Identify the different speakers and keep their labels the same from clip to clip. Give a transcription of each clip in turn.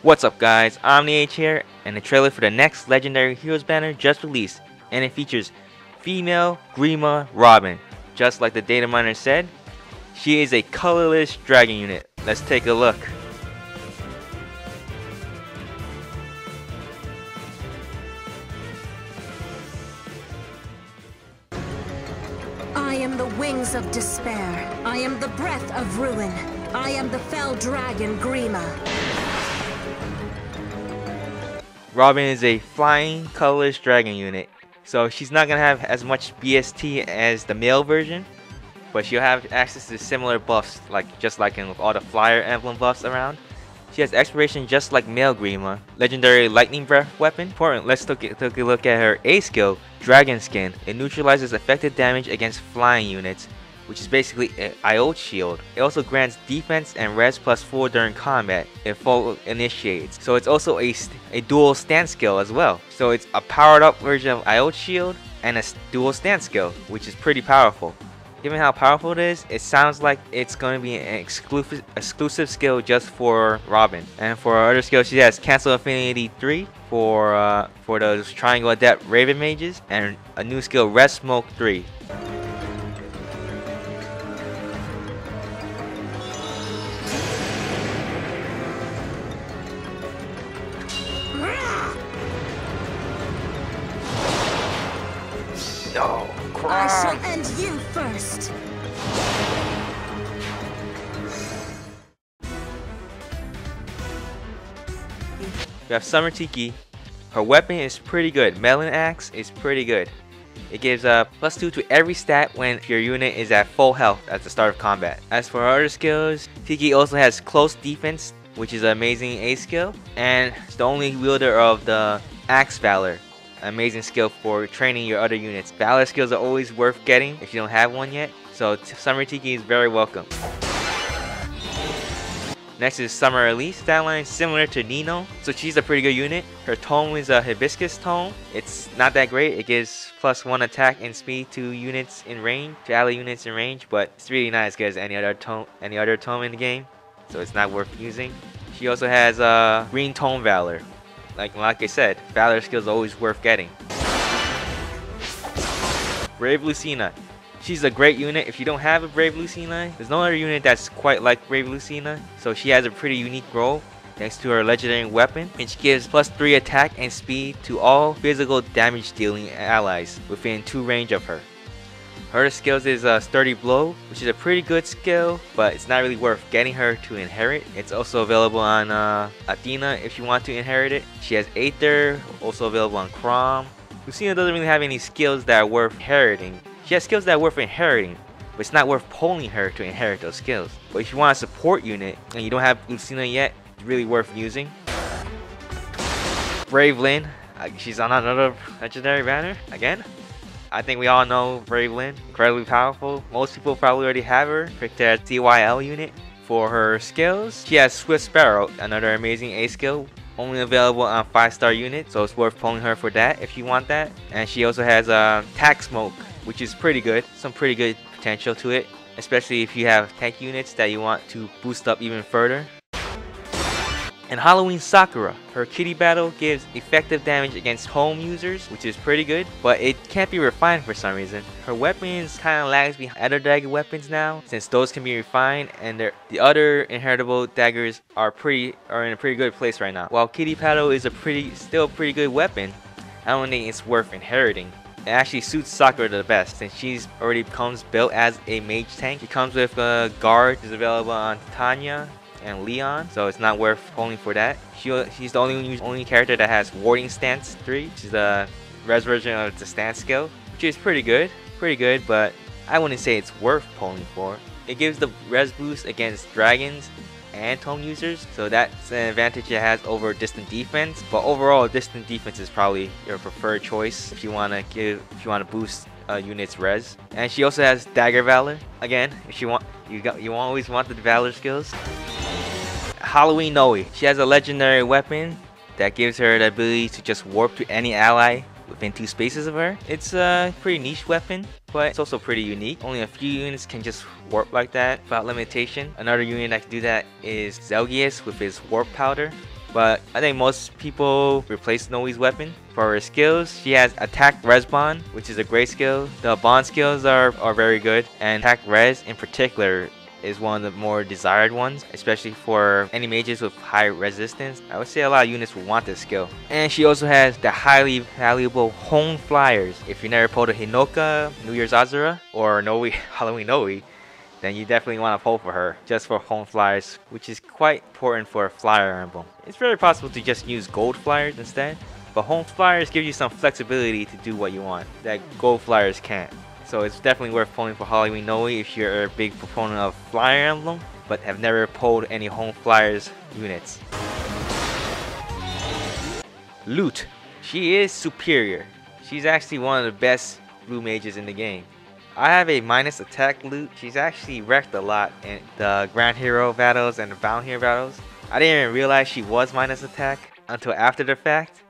Speaker 1: What's up guys, Omni here, and the trailer for the next Legendary Heroes banner just released, and it features female Grima Robin. Just like the data miner said, she is a colorless dragon unit. Let's take a look.
Speaker 2: I am the wings of despair. I am the breath of ruin. I am the fell dragon Grima.
Speaker 1: Robin is a flying colorless dragon unit, so she's not gonna have as much BST as the male version, but she'll have access to similar buffs, just like in all the flyer emblem buffs around. She has expiration just like male Grima. Legendary lightning breath weapon. Important. Let's take a look at her A skill, Dragon Skin. It neutralizes effective damage against flying units, which is basically an IO shield. It also grants defense and res +4 during combat if full initiates. So it's also a dual stance skill as well. So it's a powered up version of IO shield and a dual stance skill, which is pretty powerful. Given how powerful it is, it sounds like it's going to be an exclusive skill just for Robin. And for her other skills, she has Cancel Affinity 3 for those Triangle Adept Raven Mages, and a new skill, Rest Smoke 3. No,
Speaker 2: I shall end you first.
Speaker 1: We have Summer Tiki. Her weapon is pretty good. Melon Axe is pretty good. It gives +2 to every stat when your unit is at full health at the start of combat. As for her other skills, Tiki also has Close Defense, which is an amazing A skill, and it's the only wielder of the Axe Valor. Amazing skill for training your other units. Valor skills are always worth getting if you don't have one yet, so Summer Tiki is very welcome. Next is Summer Elise. Stat line similar to Nino, so she's a pretty good unit. Her tome is a Hibiscus tome. It's not that great. It gives +1 attack and speed to units in range, to ally units in range, but it's really not as good as any other tome in the game, so it's not worth using. She also has Green Tome Valor. Like I said, Valor skills are always worth getting. Brave Lucina. She's a great unit. If you don't have a Brave Lucina, there's no other unit that's quite like Brave Lucina. So she has a pretty unique role thanks to her legendary weapon, and she gives +3 attack and speed to all physical damage dealing allies within 2 range of her. Her skills is Sturdy Blow, which is a pretty good skill, but it's not really worth getting her to inherit. It's also available on Athena if you want to inherit it. She has Aether, also available on Crom. Lucina doesn't really have any skills that are worth inheriting. She has skills that are worth inheriting, but it's not worth pulling her to inherit those skills. But if you want a support unit and you don't have Lucina yet, it's really worth using. Brave Lyn. She's on another legendary banner again. I think we all know Brave Lyn, incredibly powerful. Most people probably already have her picked as CYL unit. For her skills, she has Swift Sparrow, another amazing A skill, only available on 5-star units, so it's worth pulling her for that if you want that. And she also has Tack Smoke, which is pretty good, some pretty good potential to it, especially if you have tank units that you want to boost up even further. And Halloween Sakura. Her kitty battle gives effective damage against home users, which is pretty good, but it can't be refined for some reason. Her weapons kind of lags behind other dagger weapons now, since those can be refined, and the other inheritable daggers are in a pretty good place right now. While kitty paddle is still a pretty good weapon, I don't think it's worth inheriting. It actually suits Sakura the best, since she's already comes built as a mage tank. She comes with a guard, is available on Tanya and Leon, so it's not worth pulling for that. She's the only character that has Warding Stance 3, which is the res version of the stance skill, which is pretty good, but I wouldn't say it's worth pulling for. It gives the res boost against dragons and tome users, so that's an advantage it has over distant defense. But overall, distant defense is probably your preferred choice if you want to boost a unit's res. And she also has Dagger Valor. Again, if you always want the Valor skills. Halloween Noe. She has a legendary weapon that gives her the ability to just warp to any ally within 2 spaces of her. It's a pretty niche weapon, but it's also pretty unique. Only a few units can just warp like that without limitation. Another unit that can do that is Zelgius with his warp powder. but I think most people replace Noi's weapon. For her skills, she has Attack Res Bond, which is a great skill. The bond skills are very good, and Attack Res in particular is one of the more desired ones, especially for any mages with high resistance. I would say a lot of units will want this skill. And she also has the highly valuable Home Flyers. If you never pulled a Hinoka, New Year's Azura, or Noi, Halloween Noi, then you definitely want to pull for her just for Home Flyers, which is quite important for a flyer emblem. It's very possible to just use Gold Flyers instead, but Home Flyers give you some flexibility to do what you want that Gold Flyers can't. So it's definitely worth pulling for Halloween Noi if you're a big proponent of Flyer Emblem, but have never pulled any Home Flyers units. Loot. She is superior. She's actually one of the best blue mages in the game. I have a minus attack Loot. She's actually wrecked a lot in the Grand Hero battles and the Bound Hero battles. I didn't even realize she was minus attack until after the fact.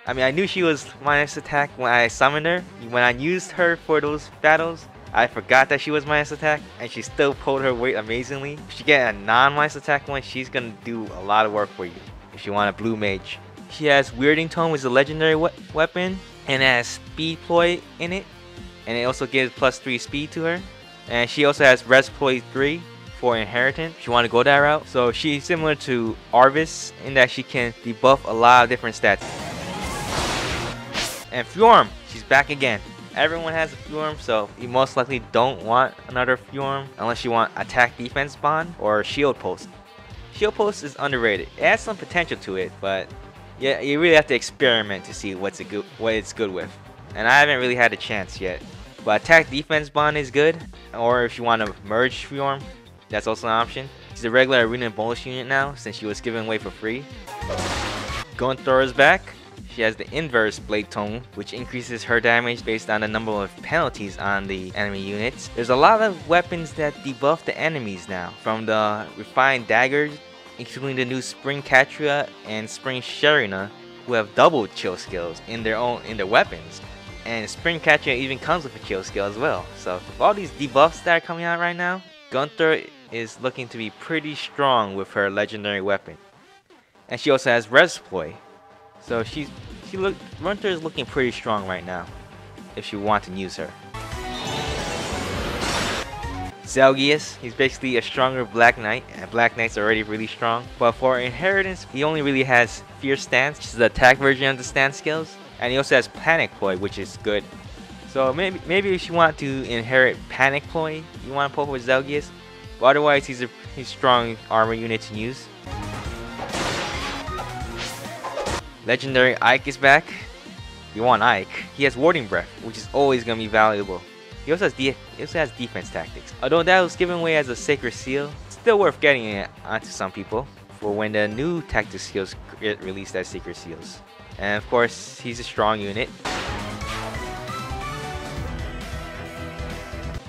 Speaker 1: I mean, I knew she was minus attack when I summoned her. When I used her for those battles, I forgot that she was minus attack, and she still pulled her weight amazingly. If you get a non-minus attack one, she's gonna do a lot of work for you if you want a blue mage. She has Weirding Tome, which is a legendary weapon, and it has Speed Ploy in it, and it also gives +3 speed to her. And she also has Res Ploy 3 for inheritance if you want to go that route. So she's similar to Arvis in that she can debuff a lot of different stats. And Fjorm, she's back again. Everyone has a Fjorm, so you most likely don't want another Fjorm unless you want Attack Defense Bond or Shield Post. Shield Post is underrated. It has some potential to it, but yeah, you really have to experiment to see what it's good with. And I haven't really had a chance yet. But Attack Defense Bond is good, or if you want to merge Fjorm, that's also an option. She's a regular arena bonus unit now since she was given away for free. Gunthor is back. She has the inverse Blade Tome, which increases her damage based on the number of penalties on the enemy units. There's a lot of weapons that debuff the enemies now, from the refined daggers, including the new Spring Katria and Spring Sharina, who have double chill skills in their weapons. And Spring Katria even comes with a chill skill as well. So with all these debuffs that are coming out right now, Gunthor is looking to be pretty strong with her legendary weapon. And she also has Res Ploy. So Gunthor is looking pretty strong right now if you want to use her. Zelgius, he's basically a stronger Black Knight, and Black Knight's already really strong. But for inheritance, he only really has Fierce Stance, which is the attack version of the stance skills. And he also has Panic Ploy, which is good. So maybe if you want to inherit Panic Ploy, you want to pull with Zelgius. But otherwise, he's strong armor unit to use. Legendary Ike is back. You want Ike. He has Warding Breath, which is always going to be valuable. He also has defense tactics. Although that was given away as a sacred seal, it's still worth getting it onto some people for when the new tactic skills get released as secret seals. And of course, he's a strong unit.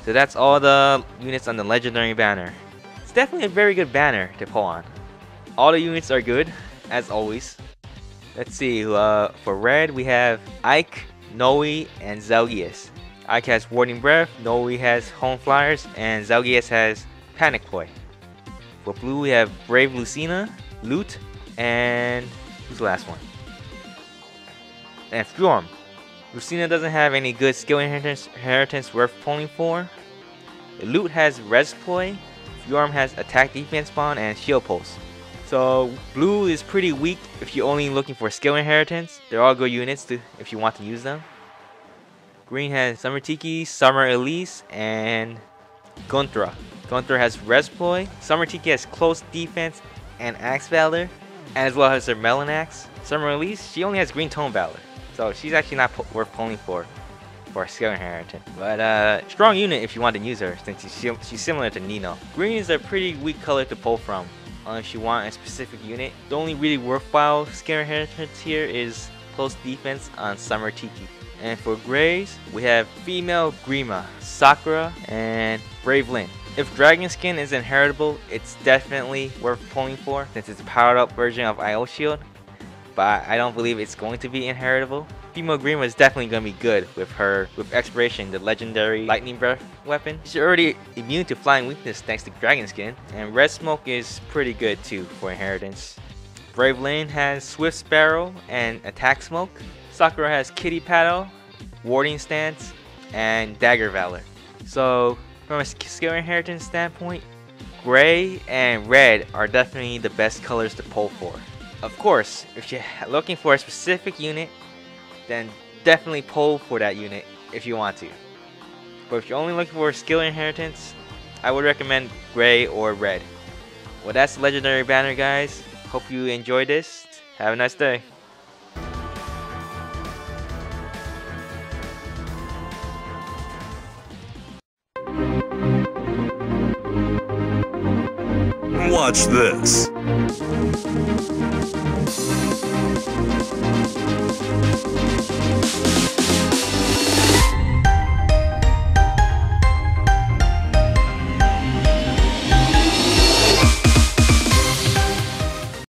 Speaker 1: So that's all the units on the legendary banner. It's definitely a very good banner to pull on. All the units are good, as always. Let's see, for red we have Ike, Noe, and Zelgius. Ike has Warding Breath, Noe has Home Flyers, and Zelgius has Panic Ploy. For blue we have Brave Lucina, Loot, and who's the last one? And Fjorm. Lucina doesn't have any good skill inheritance worth pulling for. Loot has Res Ploy, Fjorm has Attack Defense Bond, and Shield Pulse. So blue is pretty weak if you're only looking for skill inheritance. They're all good units if you want to use them. Green has Summer Tiki, Summer Elise, and Gunthra. Gunthra has Res Ploy. Summer Tiki has Close Defense and Axe Valor, as well as her Melon Axe. Summer Elise, she only has Green Tone Valor, so she's actually not worth pulling for skill inheritance. But strong unit if you want to use her, since she's similar to Nino. Green is a pretty weak color to pull from, unless you want a specific unit. The only really worthwhile skill inheritance here is Close Defense on Summer Tiki. And for grays, we have female Grima, Sakura, and Brave Lyn. If Dragon Skin is inheritable, it's definitely worth pulling for since it's a powered up version of IO Shield. But I don't believe it's going to be inheritable. Female Grima is definitely going to be good with Expiration, the legendary Lightning Breath weapon. She's already immune to Flying Weakness thanks to Dragon Skin. And Red Smoke is pretty good too for inheritance. Brave Lane has Swift Sparrow and Attack Smoke. Sakura has Kitty Paddle, Warding Stance, and Dagger Valor. So from a skill inheritance standpoint, gray and red are definitely the best colors to pull for. Of course, if you're looking for a specific unit, then definitely pull for that unit if you want to. But if you're only looking for a skill inheritance, I would recommend gray or red. Well, that's the legendary banner, guys. Hope you enjoyed this. Have a nice day.
Speaker 3: Watch this.